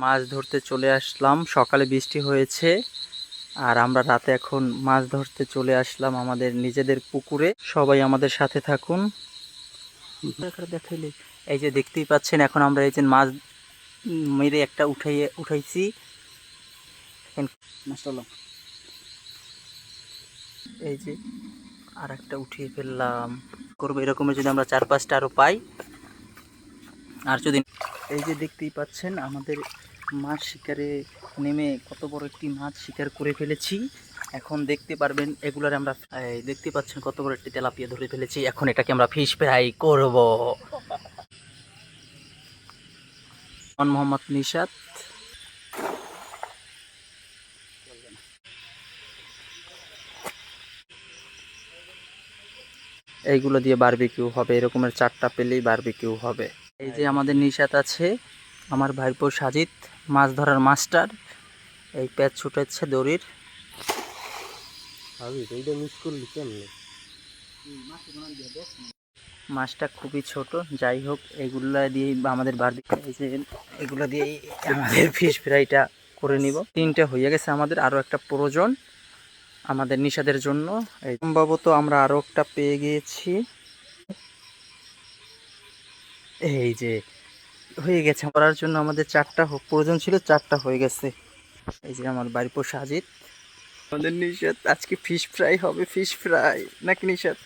মাছ ধরতে চলে আসলাম। সকালে বৃষ্টি হয়েছে আর আমরা রাতে এখন মাছ ধরতে চলে আসলাম আমাদের নিজেদের পুকুরে। সবাই আমাদের সাথে থাকুন। দেখাইলে এই যে দেখতেই পাচ্ছেন, এখন আমরা এই যে মাছ মেরে একটা উঠাইছি। এই যে আর একটা উঠিয়ে ফেললাম। করবো এরকমের যদি আমরা 4-5টা আরো পাই। আর যদি এই যে দেখতেই পাচ্ছেন আমাদের মাছ শিকারে নেমে কত বড় একটি মাছ শিকার করে ফেলেছি। এখন দেখতে পারবেন এগুলার আমরা দেখতে পাচ্ছেন কত বড় একটি তেলাপিয়া ধরে ফেলেছি। এখন এটাকে আমরা ফিশ ফ্রাই করব। মোহাম্মদ নিশাত। এইগুলো দিয়ে বারবিকিউ হবে, এরকমের 4টা পেলেই বারবিকিউ হবে। এই যে আমাদের নিশাত আছে, আমার ভাইপো সাজিদ, মাছ ধরার মাস্টার। এই প্যাচ ছুটাচ্ছে দড়ির। মাছটা খুবই ছোট, যাই হোক এগুলা দিয়েই আমাদের বারবিকিউ, এই যে এগুলো দিয়েই আমাদের ফিশ ফ্রাইটা করে নিব। 3টে হয়ে গেছে, আমাদের আরও একটা প্রয়োজন আমাদের নিশাদের জন্য। এই সম্ভবত আমরা আরও একটা পেয়ে গিয়েছি। এই যে হয়ে গেছে, করার জন্য আমাদের 4টা প্রয়োজন ছিল, 4টা হয়ে গেছে। এই যে আমার বাড়ির পোষা সাজিদ, আমাদের নিশাদ আজকে ফিশ ফ্রাই হবে। ফিশ ফ্রাই নাকি নিশাদ?